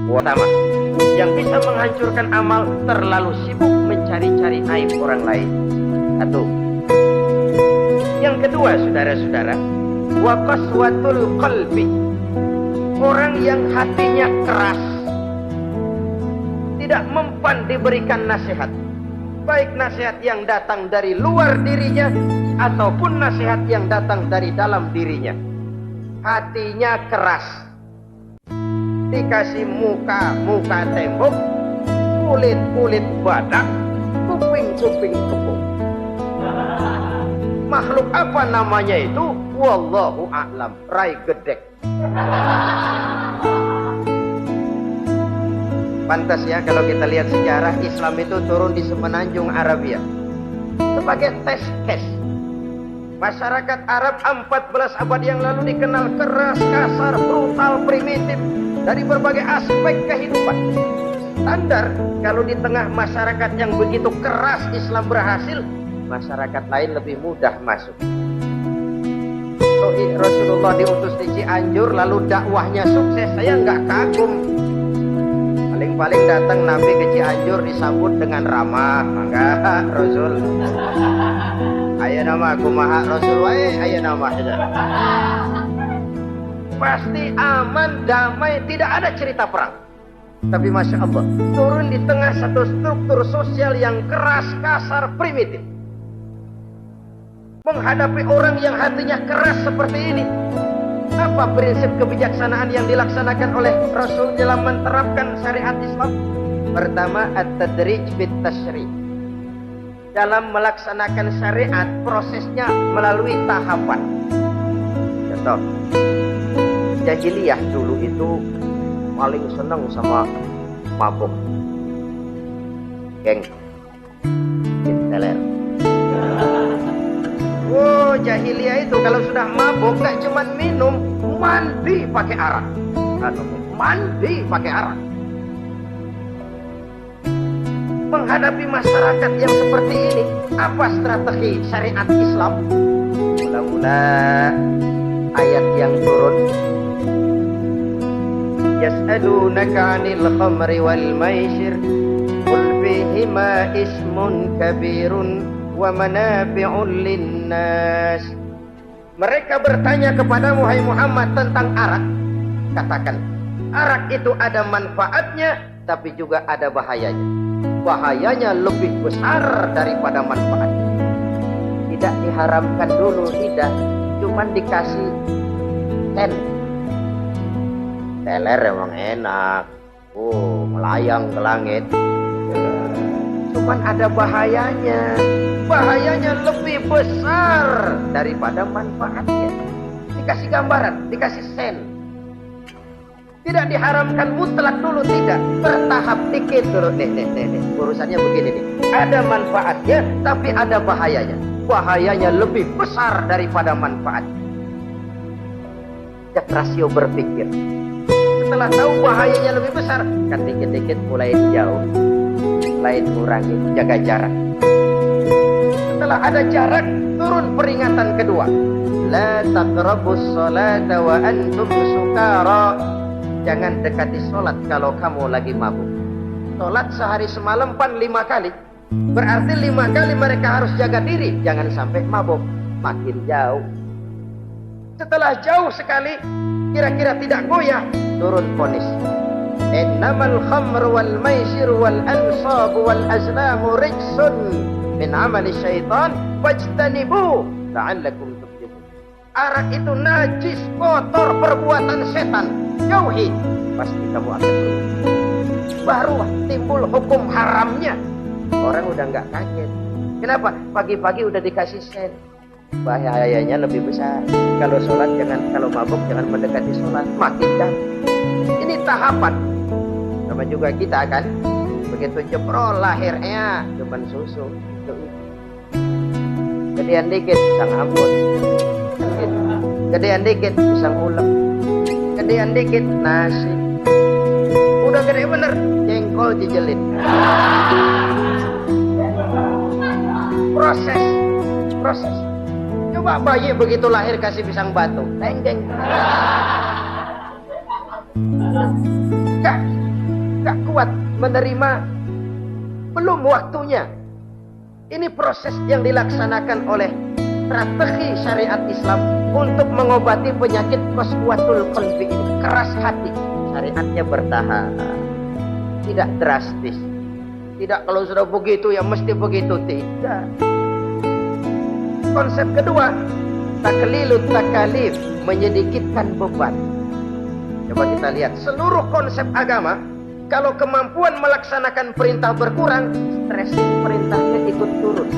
Pertama, yang bisa menghancurkan amal terlalu sibuk mencari-cari aib orang lain. Satu. Yang kedua, saudara-saudara, wa qaswatul qalbi, orang yang hatinya keras, tidak mempan diberikan nasihat, baik nasihat yang datang dari luar dirinya ataupun nasihat yang datang dari dalam dirinya. Hatinya keras, dikasih muka tembok, kulit badak, kuping kepung. Makhluk apa namanya itu? Wallahu a'lam. Rai gedek. Pantas ya kalau kita lihat sejarah, Islam itu turun di semenanjung Arabia sebagai tes case. Masyarakat Arab 14 abad yang lalu dikenal keras, kasar, brutal, primitif dari berbagai aspek kehidupan. Standar kalau di tengah masyarakat yang begitu keras Islam berhasil, masyarakat lain lebih mudah masuk. Rasulullah diutus di Cianjur lalu dakwahnya sukses, saya nggak kagum. Paling datang Nabi ke Cianjur disambut dengan ramah, mangga Rasul. Ayo nama kumaha Rasul wae, ayo nama aja. Pasti aman, damai, tidak ada cerita perang. Tapi Masya Allah, turun di tengah satu struktur sosial yang keras, kasar, primitif. Menghadapi orang yang hatinya keras seperti ini, apa prinsip kebijaksanaan yang dilaksanakan oleh Rasul dalam menerapkan syariat Islam? Pertama, at-tadrij bit tasyri'. Dalam melaksanakan syariat, prosesnya melalui tahapan. Contoh, jahiliyah dulu itu paling senang sama mabuk, geng, teler. Oh, jahiliyah itu kalau sudah mabuk gak cuma minum, mandi pakai arak. Atau mandi pakai arak. Menghadapi masyarakat yang seperti ini, apa strategi syariat Islam? Mula-mula ayat yang turun, yas'alunaka 'anil khamri wal maisir qul fihima ismun kabirun wa manafi'un linnas. Mereka bertanya kepada Muhammad tentang arak. Katakan, arak itu ada manfaatnya tapi juga ada bahayanya. Bahayanya lebih besar daripada manfaatnya. Tidak diharamkan dulu, tidak, cuman dikasih teler emang enak, melayang ke langit, cuman ada bahayanya. Bahayanya lebih besar daripada manfaatnya. Dikasih gambaran, dikasih sen. Tidak diharamkan mutlak dulu, tidak, bertahap dikit dulu. Nih, urusannya begini nih. Ada manfaatnya tapi ada bahayanya. Bahayanya lebih besar daripada manfaatnya. Cek rasio berpikir. Setelah tahu bahayanya lebih besar, kan dikit-dikit mulai jauh, mulai kurangi, jaga jarak. Setelah ada jarak, turun peringatan kedua. La taqrabus sholata wa antum sukara. Jangan dekati sholat kalau kamu lagi mabuk. Sholat sehari semalam 5 kali. Berarti 5 kali mereka harus jaga diri. Jangan sampai mabuk. Makin jauh. Setelah jauh sekali, kira-kira tidak goyah, turun vonis. Innamal khamr wal maisir wal ansab wal azlamu rijsun min amali syaitan fajtanibu la'allakum tuflihun. Arak itu najis, kotor, perbuatan setan. Jauhi, pasti kamu akan berubah. Baru timbul hukum haramnya. Orang udah nggak kaget. Kenapa? Pagi-pagi udah dikasih sen. Bahayanya lebih besar. Kalau sholat jangan, kalau mabuk jangan mendekati sholat. Makin dah. Ini tahapan. Sama juga kita kan. Begitu jebrol lahirnya cuman susu. Gedean dikit pisang ambon. Gedean dikit pisang ulek. Gedean dikit nasi. Udah gede bener jengkol dijelin. Proses. Coba bayi begitu lahir kasih pisang batu, teng. menerima, belum waktunya. Ini proses yang dilaksanakan oleh strategi syariat Islam untuk mengobati penyakit qaswatul qalbi ini, keras hati. Syariatnya bertahap, tidak drastis. Tidak kalau sudah begitu ya mesti begitu, tidak. Konsep kedua, taklilut takalif, menyedikitkan beban. Coba kita lihat seluruh konsep agama, kalau kemampuan melaksanakan perintah berkurang, stres perintahnya ikut turun.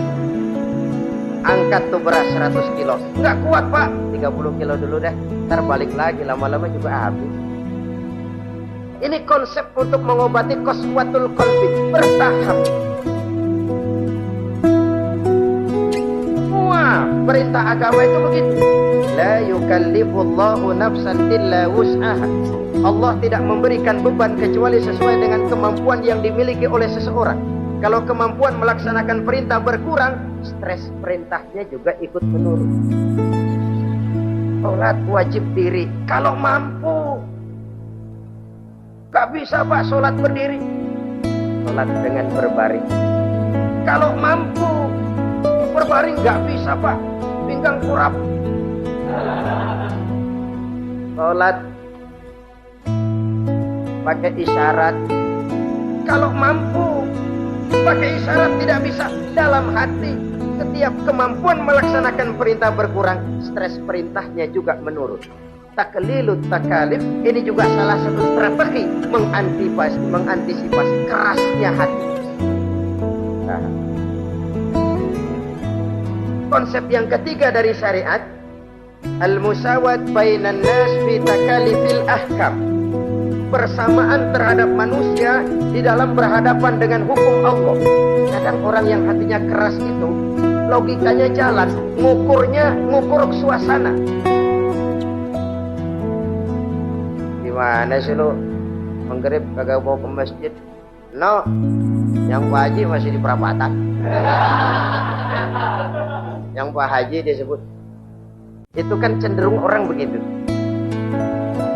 Angkat tuh beras 100 kilo, nggak kuat pak, 30 kilo dulu deh, ntar balik lagi, lama-lama juga habis. Ini konsep untuk mengobati qaswatul qalbi, bertahap. Semua perintah agama itu begitu. La yukallifullahu nafsan illa wus'aha. Allah tidak memberikan beban kecuali sesuai dengan kemampuan yang dimiliki oleh seseorang. Kalau kemampuan melaksanakan perintah berkurang, stres perintahnya juga ikut menurun. Sholat wajib diri kalau mampu. Gak bisa pak sholat berdiri, sholat dengan berbaring. Kalau mampu berbaring gak bisa pak, pinggang kurap. Sholat pakai isyarat. Kalau mampu pakai isyarat, tidak bisa dalam hati. Setiap kemampuan melaksanakan perintah berkurang, stres perintahnya juga menurun. Taklilut takalif ini juga salah satu strategi mengantisipasi kerasnya hati. Nah, konsep yang ketiga dari syariat, al-musawat bainan nas fi takalifil ahkam, persamaan terhadap manusia di dalam berhadapan dengan hukum Allah. Kadang orang yang hatinya keras itu logikanya jalan, ngukur suasana. Gimana sih lu menggrip kagak bawa ke masjid? No, yang Pak Haji masih di perapatan. Yang Pak Haji disebut. Itu kan cenderung orang begitu.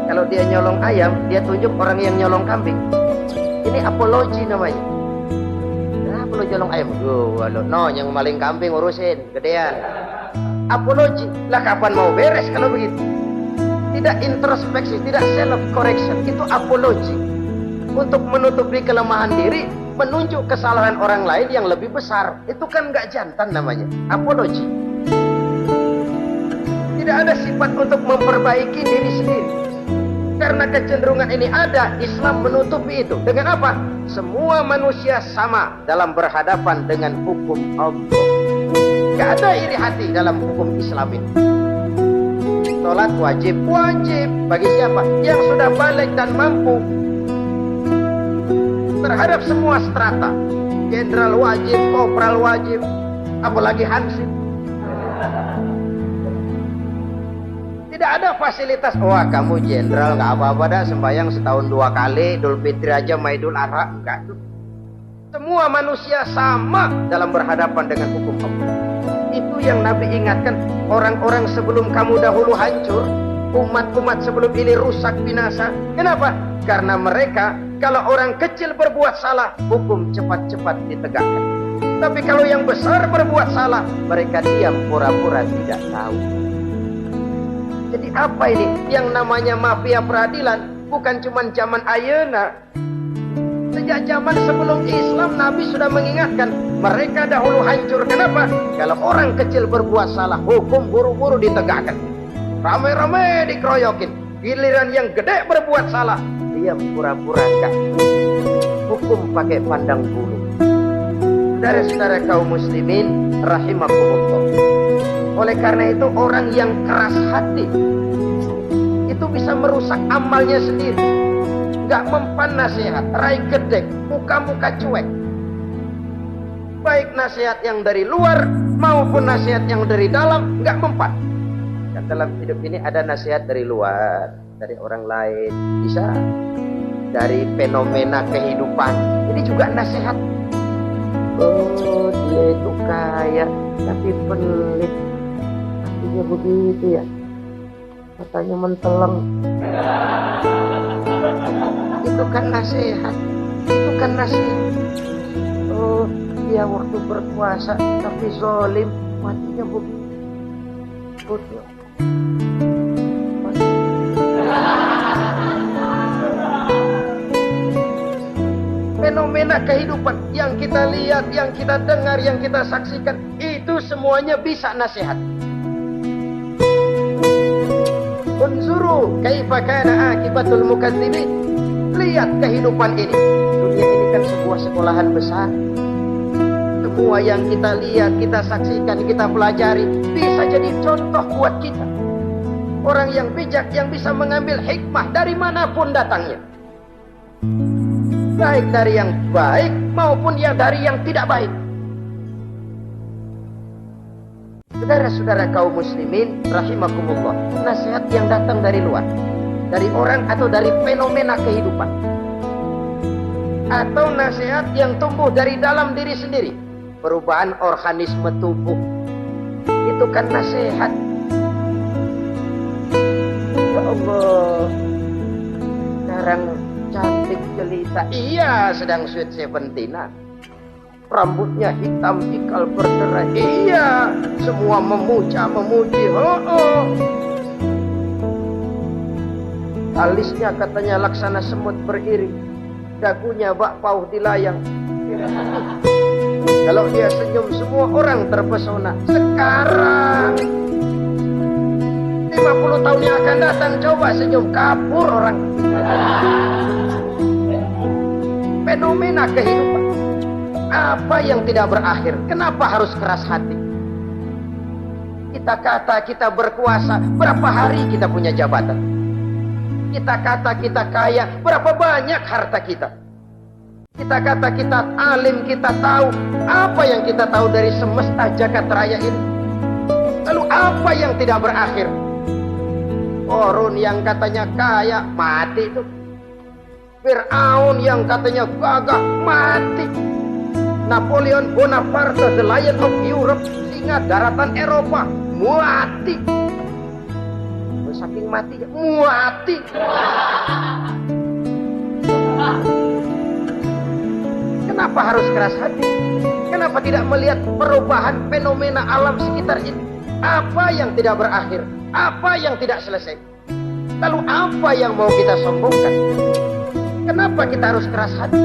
Kalau dia nyolong ayam, dia tunjuk orang yang nyolong kambing. Ini apologi namanya. Kenapa lu nyolong ayam? No, yang maling kambing urusin, gedean. Apologi. Lah kapan mau beres kalau begitu? Tidak introspeksi, tidak self correction, itu apologi. Untuk menutupi kelemahan diri, menunjuk kesalahan orang lain yang lebih besar. Itu kan gak jantan namanya, apologi. Tidak ada sifat untuk memperbaiki diri sendiri. Karena kecenderungan ini ada, Islam menutupi itu. Dengan apa? Semua manusia sama dalam berhadapan dengan hukum Allah. Gak ada iri hati dalam hukum Islam ini. Sholat wajib bagi siapa? Yang sudah balik dan mampu. Terhadap semua strata, jenderal wajib, kopral wajib, apalagi hansip. Tidak ada fasilitas. Wah kamu jenderal nggak apa-apa dah, sembahyang setahun 2 kali, Idul Fitri aja sama Idul Adha. Enggak tuh. Semua manusia sama dalam berhadapan dengan hukum Allah. Itu yang Nabi ingatkan, orang-orang sebelum kamu dahulu hancur, umat-umat sebelum ini rusak binasa. Kenapa? Karena mereka, kalau orang kecil berbuat salah, hukum cepat-cepat ditegakkan. Tapi kalau yang besar berbuat salah, mereka diam pura-pura tidak tahu. Jadi apa ini? Yang namanya mafia peradilan bukan cuma zaman ayeuna. Sejak zaman sebelum Islam, Nabi sudah mengingatkan, mereka dahulu hancur. Kenapa? Kalau orang kecil berbuat salah, hukum buru-buru ditegakkan. Rame-rame dikeroyokin. Giliran yang gede berbuat salah, diam pura-pura enggak. Hukum pakai pandang bulu. Saudara-saudara kaum muslimin rahimakumullah. Oleh karena itu orang yang keras hati itu bisa merusak amalnya sendiri. Gak mempan nasihat, rai gedek, muka-muka cuek. Baik nasihat yang dari luar maupun nasihat yang dari dalam, gak mempan. Dan dalam hidup ini ada nasihat dari luar, dari orang lain, bisa dari fenomena kehidupan. Ini juga nasihat. Oh dia itu kaya tapi pelit, artinya begitu ya, katanya menteleng. Itu kan nasihat, itu bukan nasihat. Oh, dia waktu berkuasa tapi zalim, matinya bodoh. Fenomena kehidupan yang kita lihat, yang kita dengar, yang kita saksikan, itu semuanya bisa nasihat. Unzuru kaifa kana akibatul mukadzibin. Lihat kehidupan ini. Dunia ini kan sebuah sekolahan besar. Semua yang kita lihat, kita saksikan, kita pelajari bisa jadi contoh buat kita. Orang yang bijak yang bisa mengambil hikmah dari manapun datangnya. Baik dari yang baik maupun yang dari yang tidak baik. Saudara-saudara kaum muslimin rahimakumullah, nasihat yang datang dari luar, dari orang atau dari fenomena kehidupan, atau nasihat yang tumbuh dari dalam diri sendiri, perubahan organisme tubuh, itu kan nasihat. Ya Allah, sekarang cantik jelita, iya sedang sweet 17-an, rambutnya hitam ikal berderai, iya semua memuji, alisnya katanya laksana semut beriring, dagunya bak pauh dilayang. Kalau dia senyum semua orang terpesona. Sekarang 50 tahun yang akan datang coba senyum, kabur orang. Fenomena kehidupan, apa yang tidak berakhir? Kenapa harus keras hati? Kita kata kita berkuasa, berapa hari kita punya jabatan? Kita kata kita kaya, berapa banyak harta kita? Kita kata kita alim, kita tahu. Apa yang kita tahu dari semesta jagat raya ini? Lalu apa yang tidak berakhir? Korun yang katanya kaya, mati itu. Fir'aun yang katanya gagah, mati. Napoleon Bonaparte, the Lion of Europe, singa daratan Eropa, mati. Saking matinya, mati. Kenapa harus keras hati? Kenapa tidak melihat perubahan fenomena alam sekitar ini? Apa yang tidak berakhir? Apa yang tidak selesai? Lalu apa yang mau kita sombongkan? Kenapa kita harus keras hati?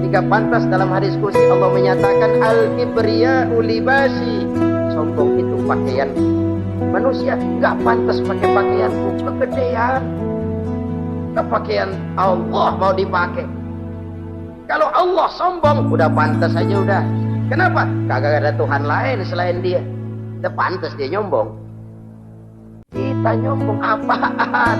Jika pantas dalam hadis kursi Allah menyatakan al-kibriya'u libasi, sombong itu pakaian. Manusia gak pantas pakai pakaianku, kegedean. Pakaian Allah mau dipakai. Kalau Allah sombong, udah pantas aja udah. Kenapa? Kagak ada Tuhan lain selain dia. Udah pantas dia nyombong. Kita nyombong apaan?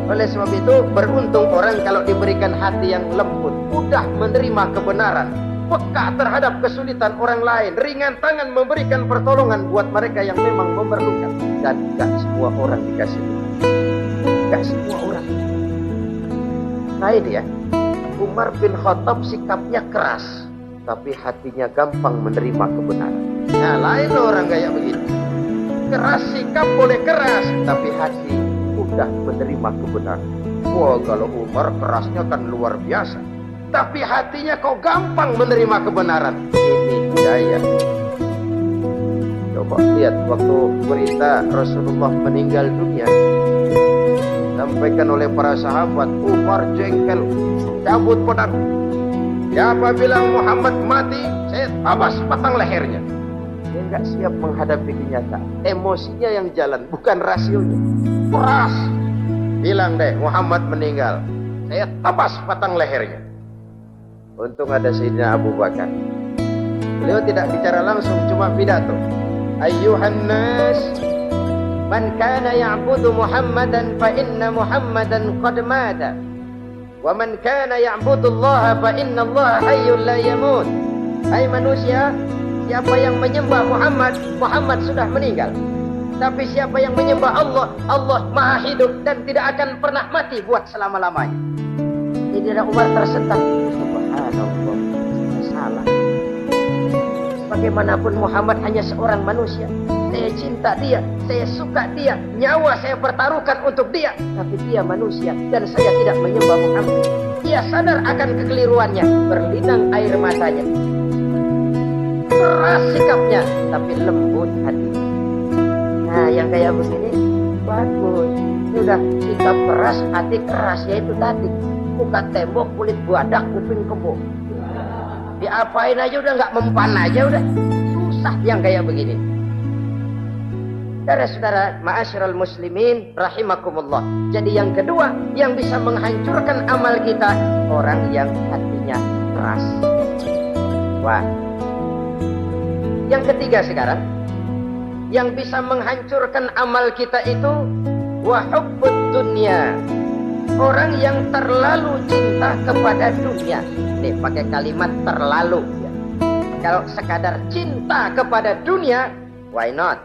Oleh sebab itu beruntung orang kalau diberikan hati yang lembut, mudah menerima kebenaran, peka terhadap kesulitan orang lain, ringan tangan memberikan pertolongan buat mereka yang memang memerlukan. Dan gak semua orang dikasih itu. Gak semua orang. Lain ya, Umar bin Khattab sikapnya keras, tapi hatinya gampang menerima kebenaran. Nah lain orang kayak begitu. Keras sikap boleh keras, tapi hati mudah menerima kebenaran. Wah kalau Umar kerasnya kan luar biasa, tapi hatinya kok gampang menerima kebenaran. Ini daya. Coba lihat waktu berita Rasulullah meninggal dunia, sampaikan oleh para sahabat, Umar jengkel, cabut pedang. Siapa bilang Muhammad mati, saya tabas batang lehernya. Dia nggak siap menghadapi kenyataan. Emosinya yang jalan, bukan rasionya. Keras. Bilang deh Muhammad meninggal, saya tabas batang lehernya. Untung ada Sayyidina Abu Bakar. Beliau tidak bicara langsung, cuma pidato. Ayyuhan nas, man kana ya'budu Muhammadan fa inna Muhammadan qad mata. Wa man kana ya'budu Allah fa inna Allah hayyun la yamut. Hai manusia, siapa yang menyembah Muhammad, Muhammad sudah meninggal. Tapi siapa yang menyembah Allah, Allah maha hidup dan tidak akan pernah mati buat selama-lamanya. Jadi Umar tersentak. Subhanallah, salah. Bagaimanapun Muhammad hanya seorang manusia. Saya cinta dia, saya suka dia, nyawa saya pertaruhkan untuk dia. Tapi dia manusia dan saya tidak menyembah Muhammad. Dia sadar akan kekeliruannya, berlinang air matanya. Keras sikapnya, tapi lembut hatinya. Nah, yang kayak begini bagus. Sudah sikap keras, hati keras, yaitu tadi muka tembok, kulit buadak, kuping kebo. Diapain aja udah nggak mempan aja udah. Susah yang kayak begini. Saudara-saudara, ma'asyiral muslimin rahimakumullah. Jadi yang kedua yang bisa menghancurkan amal kita, orang yang hatinya keras. Wah. Yang ketiga sekarang, yang bisa menghancurkan amal kita itu wa hubbud dunya. Orang yang terlalu cinta kepada dunia. Nih pakai kalimat terlalu ya. Kalau sekadar cinta kepada dunia, why not?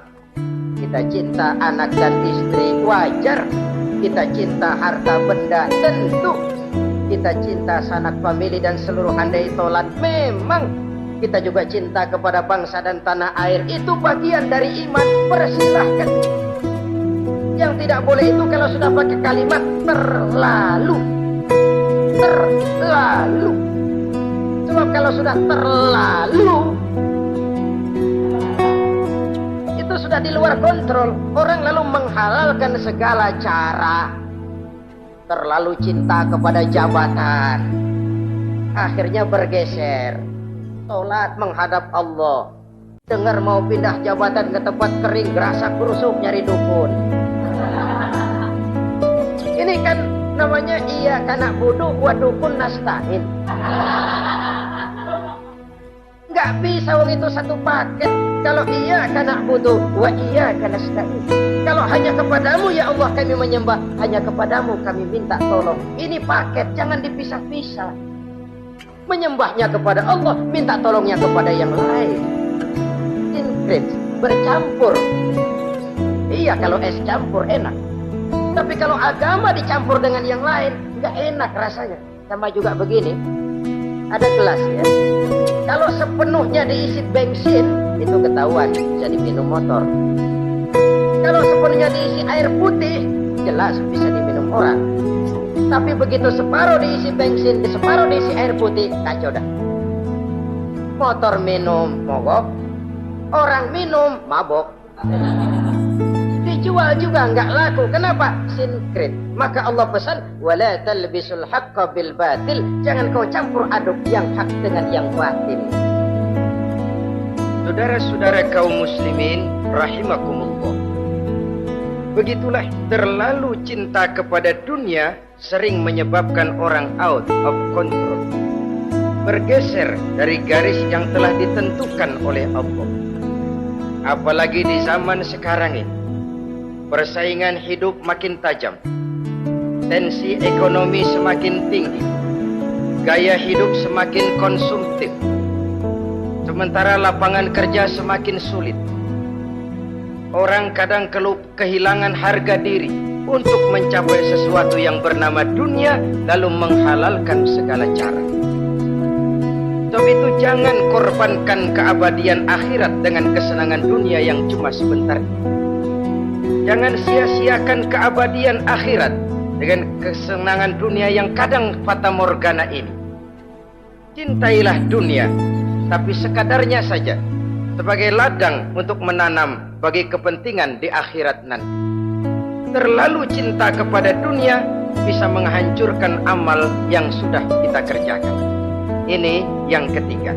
Kita cinta anak dan istri, wajar. Kita cinta harta benda, tentu. Kita cinta sanak famili dan seluruh handai tolan, memang. Kita juga cinta kepada bangsa dan tanah air, itu bagian dari iman, persilahkan. Yang tidak boleh itu kalau sudah pakai kalimat terlalu. Terlalu. Sebab kalau sudah terlalu, itu sudah di luar kontrol. Orang lalu menghalalkan segala cara. Terlalu cinta kepada jabatan, akhirnya bergeser. Sholat menghadap Allah. Dengar mau pindah jabatan ke tempat kering, gerasa kurusuk nyari dukun. Ini kan namanya iya kana bodoh buat dukun nasta'in. Nggak bisa wong itu satu paket. Kalau iya kana bodoh, wa iya kana nasta'in. Kalau hanya kepadamu ya Allah kami menyembah, hanya kepadamu kami minta tolong. Ini paket, jangan dipisah-pisah. Menyembahnya kepada Allah, minta tolongnya kepada yang lain. Sinkret, bercampur. Iya, kalau es campur enak. Tapi kalau agama dicampur dengan yang lain, nggak enak rasanya. Sama juga begini, ada gelas ya. Kalau sepenuhnya diisi bensin, itu ketahuan, bisa diminum motor. Kalau sepenuhnya diisi air putih, jelas bisa diminum orang. Tapi begitu separuh diisi bensin, separuh diisi air putih, kacau dah. Motor minum mogok, orang minum mabok. Dijual juga nggak laku. Kenapa? Sinkret. Maka Allah pesan, wala talbisul haqqa bil batil. Jangan kau campur aduk yang hak dengan yang batil. Saudara-saudara kaum muslimin rahimakumullah. Begitulah terlalu cinta kepada dunia sering menyebabkan orang out of control, bergeser dari garis yang telah ditentukan oleh Allah. Apalagi di zaman sekarang ini, persaingan hidup makin tajam, tensi ekonomi semakin tinggi, gaya hidup semakin konsumtif, sementara lapangan kerja semakin sulit. Orang kadang kehilangan harga diri untuk mencapai sesuatu yang bernama dunia, lalu menghalalkan segala cara. Sebab itu jangan korbankan keabadian akhirat dengan kesenangan dunia yang cuma sebentar. Jangan sia-siakan keabadian akhirat dengan kesenangan dunia yang kadang fata morgana ini. Cintailah dunia, tapi sekadarnya saja, sebagai ladang untuk menanam bagi kepentingan di akhirat nanti. Terlalu cinta kepada dunia bisa menghancurkan amal yang sudah kita kerjakan. Ini yang ketiga.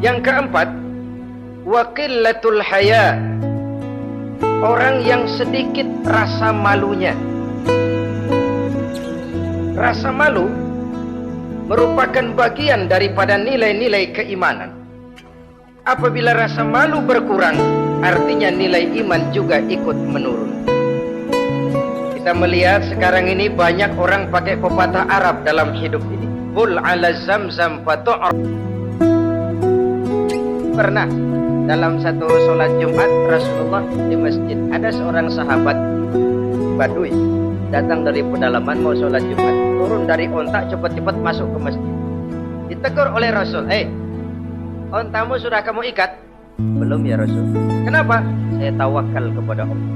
Yang keempat, wa qillatul haya. Orang yang sedikit rasa malunya. Rasa malu merupakan bagian daripada nilai-nilai keimanan. Apabila rasa malu berkurang, artinya nilai iman juga ikut menurun. Kita melihat sekarang ini banyak orang pakai pepatah Arab dalam hidup ini. Qul ala zamzam fatu'ar. Pernah dalam satu sholat Jumat Rasulullah di masjid, ada seorang sahabat Badui datang dari pedalaman mau sholat Jumat, turun dari onta cepat-cepat masuk ke masjid. Ditegur oleh Rasul, ontamu sudah kamu ikat? Belum ya Rasul. Kenapa? Saya tawakal kepada Allah.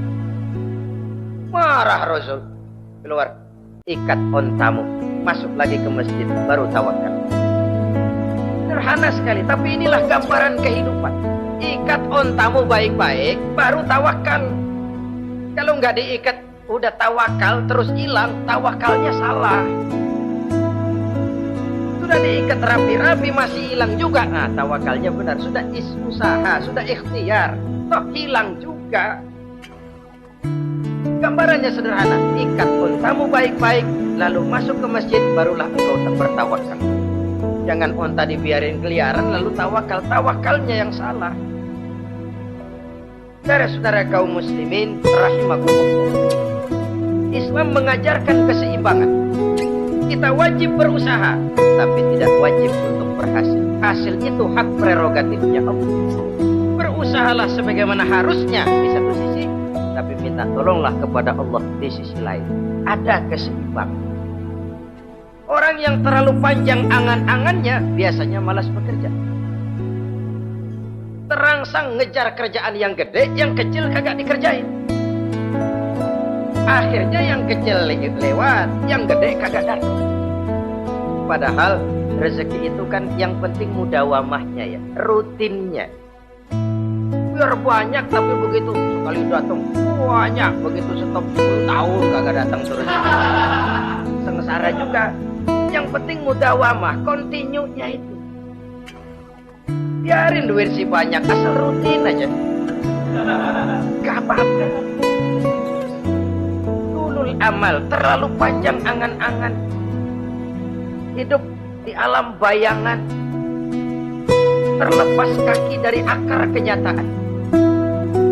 Marah Rasul. Keluar. Ikat ontamu. Masuk lagi ke masjid. Baru tawakal. Sederhana sekali. Tapi inilah gambaran kehidupan. Ikat ontamu baik-baik. Baru tawakal. Kalau nggak diikat. Udah tawakal terus hilang. Tawakalnya salah. Sudah diikat rapi-rapi masih hilang juga. Nah tawakalnya benar. Sudah usaha. Sudah ikhtiar. Toh hilang juga. Gambarannya sederhana. Ikat ontamu baik-baik. Lalu masuk ke masjid. Barulah engkau bertawakal. Jangan onta dibiarin keliaran. Lalu tawakal. Tawakalnya yang salah. Saudara-saudara kaum muslimin rahimakumullah. Islam mengajarkan keseimbangan. Kita wajib berusaha, tapi tidak wajib untuk berhasil. Hasil itu hak prerogatifnya Allah. Berusahalah sebagaimana harusnya di satu sisi, tapi minta tolonglah kepada Allah di sisi lain. Ada keseimbangan. Orang yang terlalu panjang angan-angannya biasanya malas bekerja. Terangsang ngejar kerjaan yang gede, yang kecil kagak dikerjain. Akhirnya yang kecil lewat, yang gede kagak datang. Padahal rezeki itu kan yang penting mudawamahnya ya, rutinnya. Biar banyak tapi begitu sekali datang banyak, begitu stop 10 tahun kagak datang terus. Sengsara juga. Yang penting mudawamah, continue-nya itu. Biarin duit si banyak, asal rutin aja. Gak apa-apa. Amal terlalu panjang angan-angan, hidup di alam bayangan, terlepas kaki dari akar kenyataan.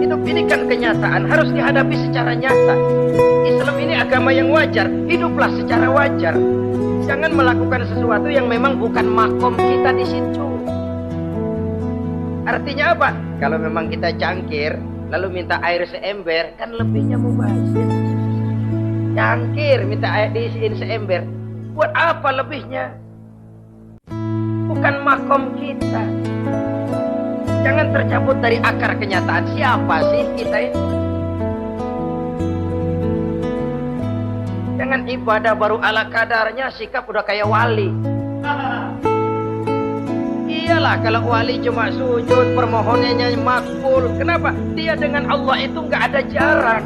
Hidup ini kan kenyataan, harus dihadapi secara nyata. Islam ini agama yang wajar, hiduplah secara wajar. Jangan melakukan sesuatu yang memang bukan makom kita di situ. Artinya apa? Kalau memang kita cangkir lalu minta air seember, kan lebihnya mubazir. Cangkir minta air diisiin seember, buat apa lebihnya? Bukan makom kita. Jangan tercabut dari akar kenyataan. Siapa sih kita ini? Jangan ibadah baru ala kadarnya, sikap udah kayak wali. Iyalah kalau wali cuma sujud, permohonannya makbul. Kenapa? Dia dengan Allah itu nggak ada jarak.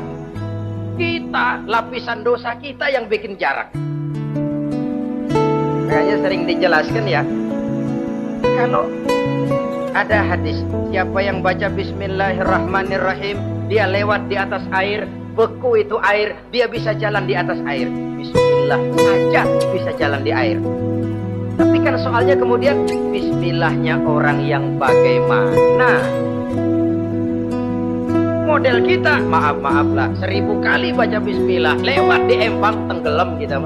Kita, lapisan dosa kita yang bikin jarak. Kayaknya sering dijelaskan ya. Kalau ada hadis, siapa yang baca Bismillahirrahmanirrahim, dia lewat di atas air, beku itu air, dia bisa jalan di atas air. Bismillah saja bisa jalan di air. Tapi kan soalnya kemudian, Bismillahnya orang yang bagaimana? Model kita, maaf lah, 1000 kali baca bismillah, lewat di empang, tenggelam kita.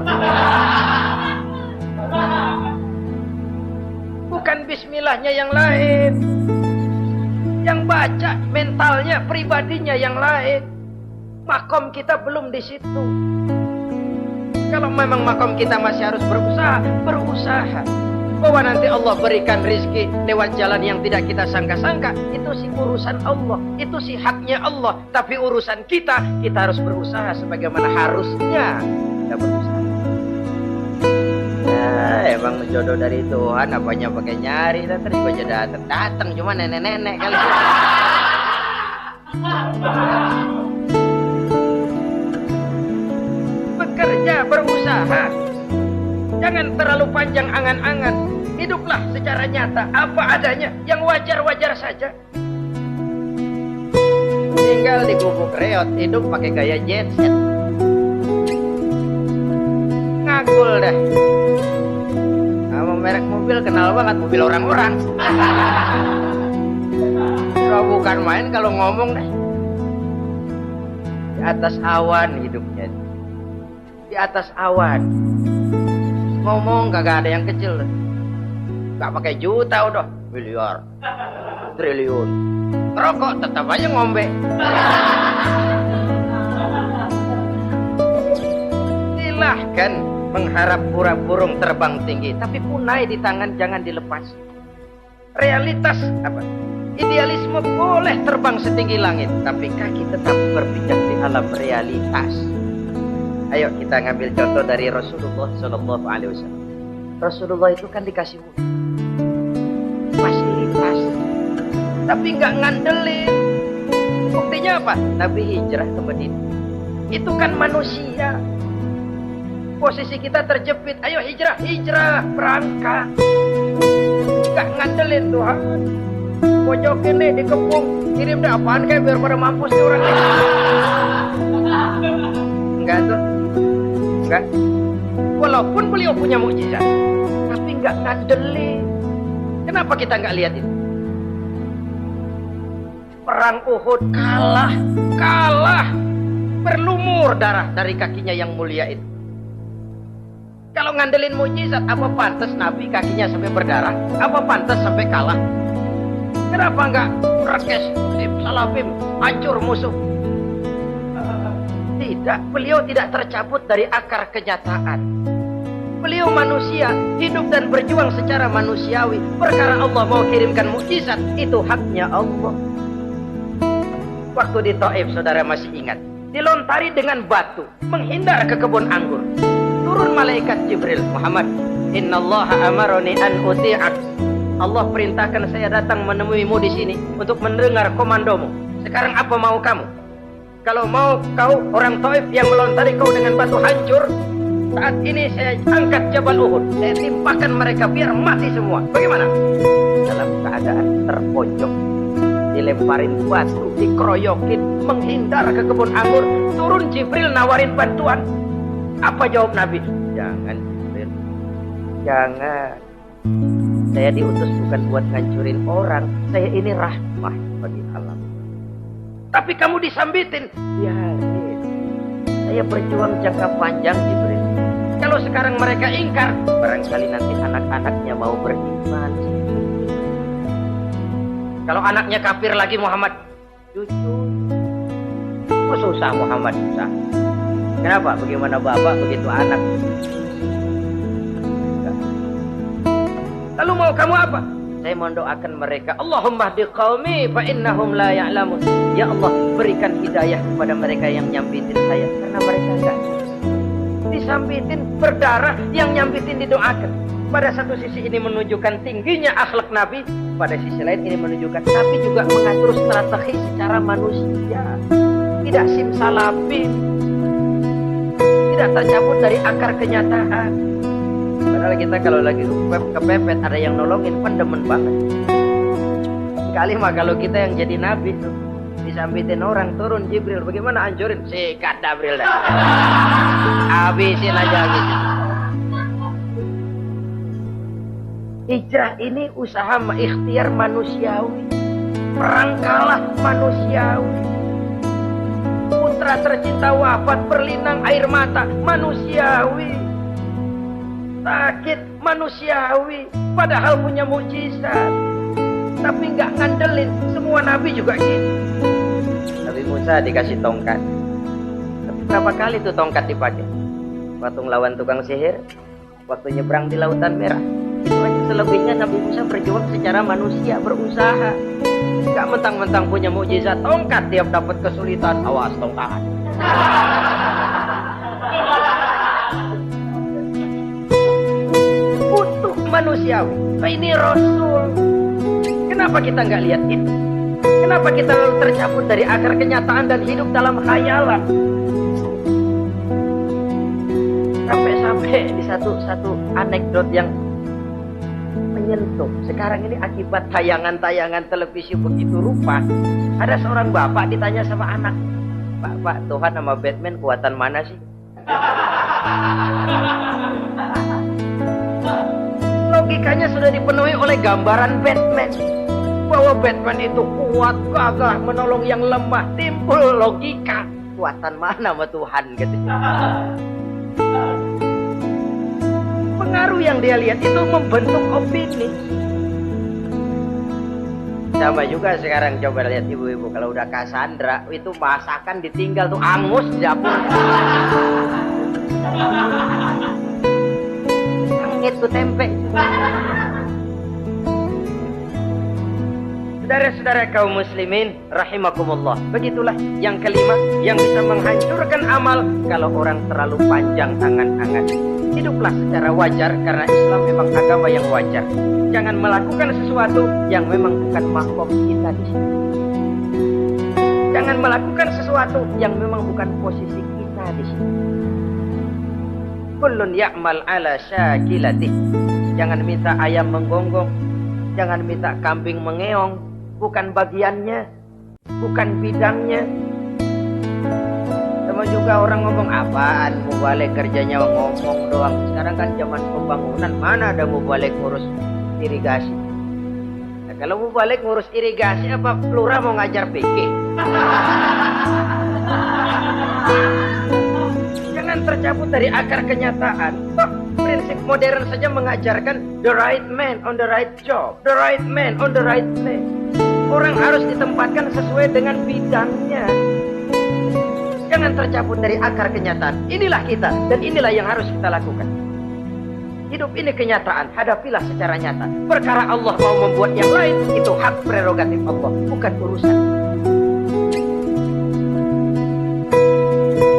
Bukan bismillahnya yang lain. Yang baca mentalnya, pribadinya yang lain. Makom kita belum di situ. Kalau memang makom kita masih harus berusaha. Bahwa nanti Allah berikan rizki lewat jalan yang tidak kita sangka-sangka, itu sih urusan Allah, itu sih haknya Allah. Tapi urusan kita harus berusaha sebagaimana harusnya kita berusaha. Nah, emang jodoh dari Tuhan, apanya pakai nyari, dan tadi baca datang cuma nenek-nenek kali. Bekerja, berusaha. Jangan terlalu panjang angan-angan. Hiduplah secara nyata, apa adanya, yang wajar-wajar saja. Tinggal di gubuk reot, hidup pakai gaya jet set. Ngagul dah. Sama merek mobil kenal banget, mobil orang-orang. Kalau bukan main kalau ngomong deh. Di atas awan hidupnya. Di atas awan. Ngomong kagak ada yang kecil. Gak pakai juta udah, miliar, triliun. Rokok tetap aja ngombe. Silahkan mengharap burung terbang tinggi, tapi punai di tangan jangan dilepas. Realitas apa? Idealisme boleh terbang setinggi langit, tapi kaki tetap berpijak di alam realitas. Ayo kita ngambil contoh dari Rasulullah Shallallahu Alaihi Wasallam. Rasulullah itu kan dikasih fasilitas, tapi nggak ngandelin. Buktinya apa? Nabi hijrah ke Madinah. Itu kan manusia. Posisi kita terjepit. Ayo hijrah, hijrah, berangkat. Nggak ngandelin Tuhan. Pojokin nih dikepung, kirim deh apaan kayak biar pada mampus nih orang ini. Enggak tuh, enggak. Walaupun beliau punya mukjizat, tapi enggak ngandelin. Kenapa kita enggak lihat itu? Perang Uhud kalah, berlumur darah dari kakinya yang mulia itu. Kalau ngandelin mukjizat, apa pantas Nabi kakinya sampai berdarah? Apa pantas sampai kalah? Kenapa enggak rakes, salafim, hancur musuh? Tidak, beliau tidak tercabut dari akar kenyataan. Beliau manusia, hidup dan berjuang secara manusiawi. Perkara Allah mau kirimkan mukjizat, itu haknya Allah. Waktu di Taif, saudara masih ingat, dilontari dengan batu, menghindar ke kebun anggur. Turun malaikat Jibril, Muhammad, innallaha amaroni an uti'ak. Allah perintahkan saya datang menemuimu di sini untuk mendengar komandomu. Sekarang apa mau kamu? Kalau mau kau orang Taif yang melontari kau dengan batu hancur, saat ini saya angkat Jabal Uhud, saya timpakan mereka biar mati semua. Bagaimana? Dalam keadaan terpojok, dilemparin batu, dikeroyokin, menghindar ke kebun anggur, turun Jibril nawarin bantuan. Apa jawab Nabi? Jangan Jibril, jangan. Saya diutus bukan buat ngancurin orang. Saya ini rahmah bagi alam. Tapi kamu disambitin. Biarin. Saya berjuang jangka panjang Jibril. Kalau sekarang mereka ingkar, barangkali nanti anak-anaknya mau beriman. Kalau anaknya kafir lagi Muhammad, jujur. Oh susah Muhammad, susah. Kenapa? Bagaimana bapak begitu anak? Lalu mau kamu apa? Saya mendoakan mereka. Allahumma hdi qaumi fa innahum la ya'lamun. Ya Allah, berikan hidayah kepada mereka yang nyambitin saya, karena mereka enggak disambitin, berdarah, yang nyambitin didoakan. Pada satu sisi ini menunjukkan tingginya akhlak Nabi, pada sisi lain ini menunjukkan Nabi juga mengatur strategi secara manusia. Tidak simsalabim, tidak tercabut dari akar kenyataan. Padahal kita kalau lagi kepepet ada yang nolongin, pendemen banget. Sekali mah kalau kita yang jadi nabi tuh, disambitin orang, turun Jibril, bagaimana hancurin? Sikat Jibril dah. Habisin aja gitu. Hijrah ini usaha ikhtiar manusiawi. Perang kalah manusiawi. Putra tercinta wafat, berlinang air mata, manusiawi. Sakit manusiawi, padahal punya mukjizat, tapi nggak ngandelin. Semua nabi juga gitu. Nabi Musa dikasih tongkat, tapi berapa kali tuh tongkat dipakai? Waktu ngelawan tukang sihir, waktu nyebrang di Lautan Merah, itu aja. Selebihnya Nabi Musa berjuang secara manusia, berusaha. Nggak mentang-mentang punya mukjizat tongkat, tiap dapat kesulitan, awas tongkat. Manusiawi. Ini Rasul. Kenapa kita nggak lihat itu? Kenapa kita lalu tercabut dari akar kenyataan dan hidup dalam khayalan? Sampai di satu anekdot yang menyentuh. Sekarang ini akibat tayangan-tayangan televisi begitu rupa, ada seorang bapak ditanya sama anak, Pak, Tuhan sama Batman kuatan mana sih? Logikanya sudah dipenuhi oleh gambaran Batman, bahwa Batman itu kuat, gagah, menolong yang lemah. Timbul logika, kuatan mana sama Tuhan gitu. Pengaruh yang dia lihat itu membentuk opini. Sama juga sekarang, coba lihat ibu-ibu kalau udah Cassandra, itu masakan ditinggal tuh angus di dapur. Itu tempe. Saudara-saudara kaum muslimin rahimakumullah, begitulah yang kelima yang bisa menghancurkan amal kalau orang terlalu panjang angan-angan. Hiduplah secara wajar karena Islam memang agama yang wajar. Jangan melakukan sesuatu yang memang bukan makom kita di sini. Jangan melakukan sesuatu yang memang bukan posisi kita di sini. Kullun ya'mal ala syakilatih. Jangan minta ayam menggonggong, jangan minta kambing mengeong, bukan bagiannya, bukan bidangnya. Sama juga orang ngomong apaan, mubalik kerjanya ngomong doang. Sekarang kan zaman pembangunan, mana ada mubalik ngurus irigasi. Nah, kalau mubalik ngurus irigasi, apa lurah mau ngajar fikih? Jangan tercabut dari akar kenyataan. Toh prinsip modern saja mengajarkan the right man on the right job, the right man on the right place. Orang harus ditempatkan sesuai dengan bidangnya. Jangan tercabut dari akar kenyataan. Inilah kita dan inilah yang harus kita lakukan. Hidup ini kenyataan, hadapilah secara nyata. Perkara Allah mau membuat yang lain, itu hak prerogatif Allah, bukan urusan.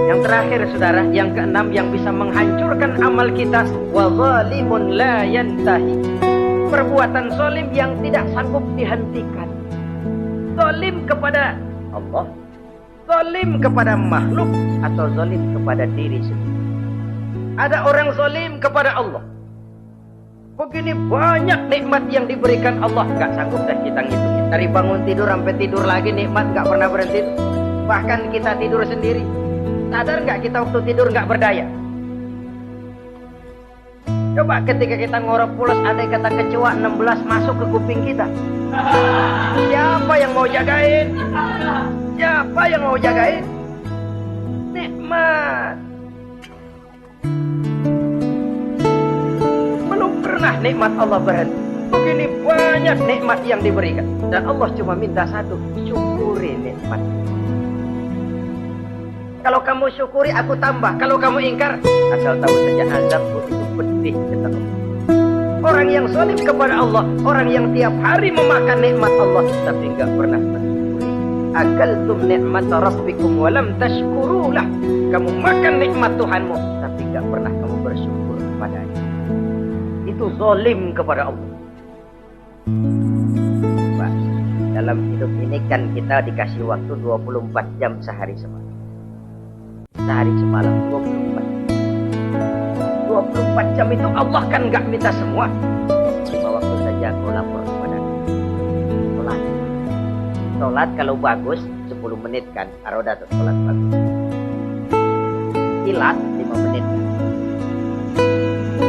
Yang terakhir saudara, yang keenam yang bisa menghancurkan amal kita, wa zalimun la yantahi. Perbuatan zalim yang tidak sanggup dihentikan. Zalim kepada Allah, zalim kepada makhluk, atau zalim kepada diri sendiri. Ada orang zalim kepada Allah. Begini banyak nikmat yang diberikan Allah, gak sanggup dah kita ngitungin. Dari bangun tidur sampai tidur lagi nikmat gak pernah berhenti. Bahkan kita tidur sendiri. Sadar gak kita waktu tidur gak berdaya? Coba ketika kita ngorok pulas, andai kata kecoa 16 masuk ke kuping kita, siapa yang mau jagain? Siapa yang mau jagain? Nikmat. Belum pernah nikmat Allah berhenti. Begini banyak nikmat yang diberikan, dan Allah cuma minta satu, syukuri nikmat. Kalau kamu syukuri, aku tambah. Kalau kamu ingkar, asal tahu saja azabku itu pedih, kata Allah. Orang yang zalim kepada Allah, orang yang tiap hari memakan nikmat Allah tapi enggak pernah bersyukuri. Akaltum ni'mata rabbikum wa lam tashkurulah. Kamu makan nikmat Tuhanmu tapi enggak pernah kamu bersyukur kepadanya. Itu zalim kepada Allah. Pak, dalam hidup ini kan kita dikasih waktu 24 jam sehari semalam. Sehari semalam 24 jam itu Allah kan gak minta semua. Cuma waktu saja aku lapor kepada sholat kalau bagus 10 menit kan, aroda atau sholat bagus. Kilat 5 menit.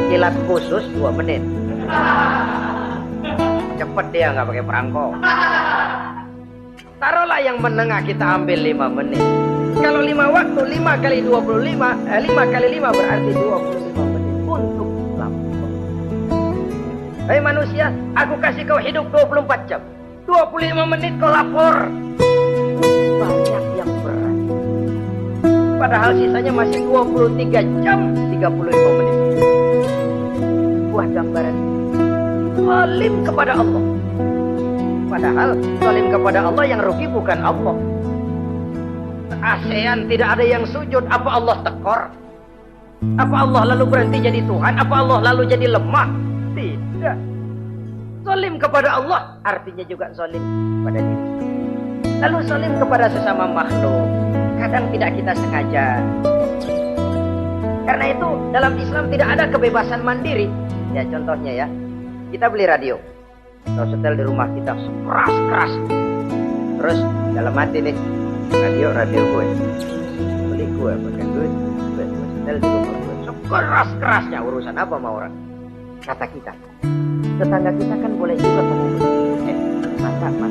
Kilat khusus 2 menit. Cepet dia gak pakai perangko. Taruhlah yang menengah kita ambil 5 menit. Kalau 5 waktu, 5 kali 25, 5 kali 5 berarti 25 menit untuk lapor. Hei manusia, aku kasih kau hidup 24 jam. 25 menit kau lapor. Banyak yang berat. Padahal sisanya masih 23 jam 35 menit. Buah gambaran zalim kepada Allah. Padahal zalim kepada Allah yang rugi bukan Allah. ASEAN tidak ada yang sujud, apa Allah tekor? Apa Allah lalu berhenti jadi Tuhan? Apa Allah lalu jadi lemah? Tidak. Zalim kepada Allah artinya juga zalim pada diri. Lalu zalim kepada sesama makhluk, kadang tidak kita sengaja. Karena itu dalam Islam tidak ada kebebasan mandiri. Ya contohnya ya, kita beli radio, atau setel di rumah kita keras-keras. Terus dalam hati nih, radio gue beli gue pakai duit, gue setel di rumah gue sekeras-kerasnya. Urusan apa sama orang? Kata kita, tetangga kita kan boleh juga ngomong mata gue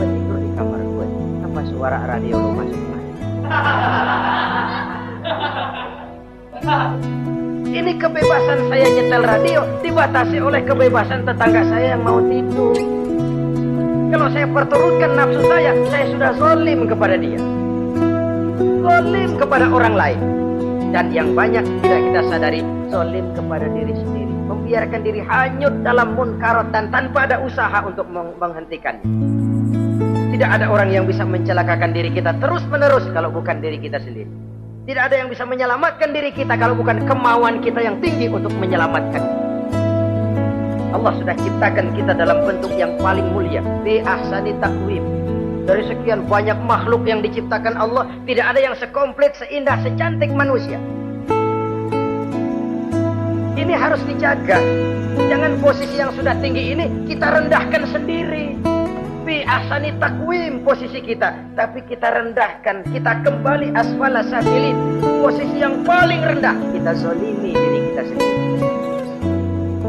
tidur di kamar gue, apa suara radio lo masuk lagi? Ini kebebasan saya nyetel radio dibatasi oleh kebebasan tetangga saya yang mau tidur. Kalau saya perturutkan nafsu saya sudah zalim kepada dia, zalim kepada orang lain. Dan yang banyak tidak kita sadari, zalim kepada diri sendiri. membiarkan diri hanyut dalam munkarat dan tanpa ada usaha untuk menghentikannya. Tidak ada orang yang bisa mencelakakan diri kita terus menerus kalau bukan diri kita sendiri. Tidak ada yang bisa menyelamatkan diri kita kalau bukan kemauan kita yang tinggi untuk menyelamatkan. Allah sudah ciptakan kita dalam bentuk yang paling mulia, bi ahsani taqwim. Dari sekian banyak makhluk yang diciptakan Allah, tidak ada yang sekomplit, seindah, secantik manusia. Ini harus dijaga. Jangan posisi yang sudah tinggi ini kita rendahkan sendiri. Bi ahsani taqwim posisi kita, tapi kita rendahkan, kita kembali asfala safilin, posisi yang paling rendah, kita zalimi diri kita sendiri.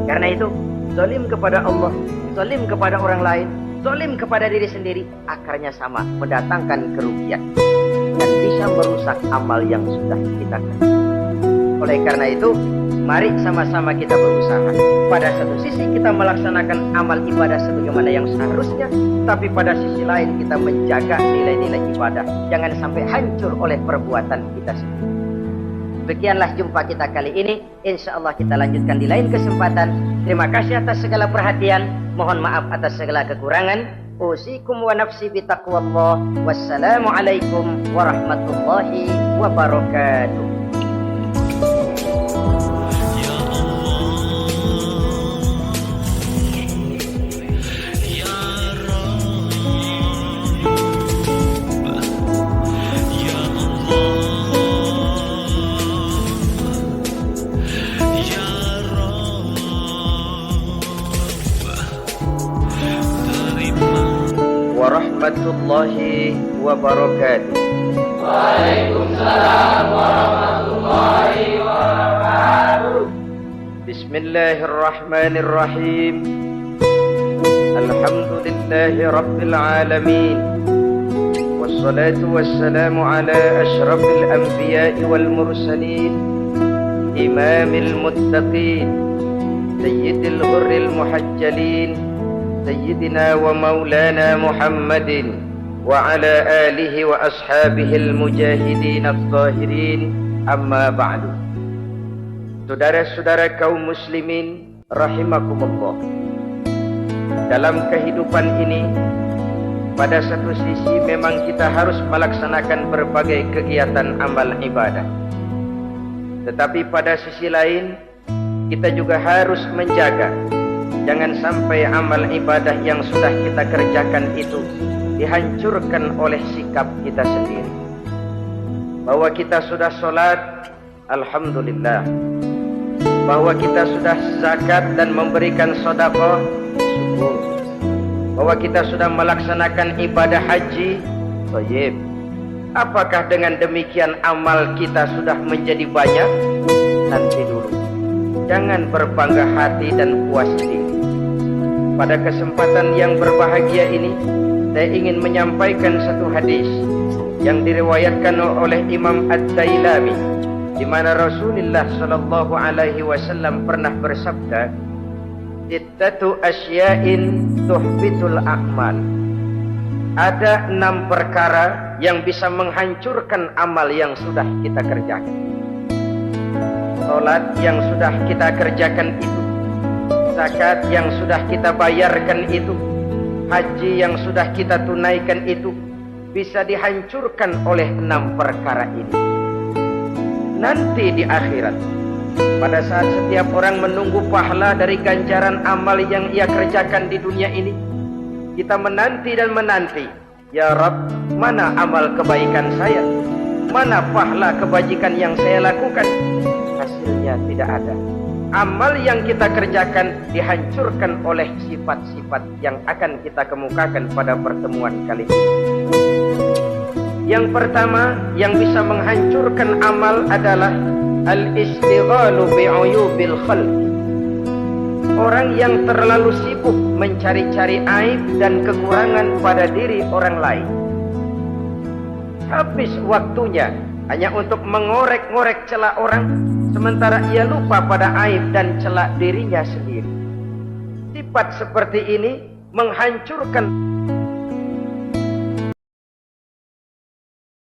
Karena itu, zalim kepada Allah, zalim kepada orang lain, zalim kepada diri sendiri, akarnya sama, mendatangkan kerugian dan bisa merusak amal yang sudah kita kerjakan. Oleh karena itu, mari sama-sama kita berusaha. Pada satu sisi kita melaksanakan amal ibadah sebagaimana yang seharusnya, tapi pada sisi lain kita menjaga nilai-nilai ibadah. Jangan sampai hancur oleh perbuatan kita sendiri. Demikianlah jumpa kita kali ini. Insya Allah kita lanjutkan di lain kesempatan. Terima kasih atas segala perhatian. Mohon maaf atas segala kekurangan. Usikum wa nafsi bitaqwallah. Wassalamualaikum warahmatullahi wabarakatuh. Warahmatullahi wabarakatuh. Waalaikumsalam warahmatullahi wabarakatuh. Bismillahirrahmanirrahim. Alhamdulillahi rabbil alamin. Wassalatu wassalamu ala ashrafil anbiya'i wal mursalin, imamil muttaqin, sayyidil ghurril muhajjalin, سيدنا ومولانا محمد وعلى آله وأصحابه المجاهدين الطاهرين أما بعد. Saudara-saudara kaum muslimin rahimakumullah. Dalam kehidupan ini, pada satu sisi memang kita harus melaksanakan berbagai kegiatan amal ibadah. Tetapi pada sisi lain, kita juga harus menjaga jangan sampai amal ibadah yang sudah kita kerjakan itu dihancurkan oleh sikap kita sendiri. Bahwa kita sudah sholat, alhamdulillah. Bahwa kita sudah zakat dan memberikan sedekah, syukur. Bahwa kita sudah melaksanakan ibadah haji, thayyib. Apakah dengan demikian amal kita sudah menjadi banyak? Nanti dulu. Jangan berbangga hati dan puas diri. Pada kesempatan yang berbahagia ini, saya ingin menyampaikan satu hadis yang diriwayatkan oleh Imam Ad-Dailami, di mana Rasulullah sallallahu alaihi wasallam pernah bersabda, "Sittatu asya'in tuhbitul a'mal." Ada 6 perkara yang bisa menghancurkan amal yang sudah kita kerjakan. Salat yang sudah kita kerjakan itu, zakat yang sudah kita bayarkan itu, haji yang sudah kita tunaikan itu, bisa dihancurkan oleh 6 perkara ini. Nanti di akhirat, pada saat setiap orang menunggu pahala dari ganjaran amal yang ia kerjakan di dunia ini, kita menanti dan menanti, ya Rabb, mana amal kebaikan saya? Mana pahala kebajikan yang saya lakukan? Hasilnya tidak ada. Amal yang kita kerjakan dihancurkan oleh sifat-sifat yang akan kita kemukakan pada pertemuan kali ini. Yang pertama yang bisa menghancurkan amal adalah al-istighalu bi'uyubil khalq. Orang yang terlalu sibuk mencari-cari aib dan kekurangan pada diri orang lain. Habis waktunya hanya untuk mengorek-ngorek celah orang, sementara ia lupa pada aib dan celah dirinya sendiri. Sifat seperti ini menghancurkan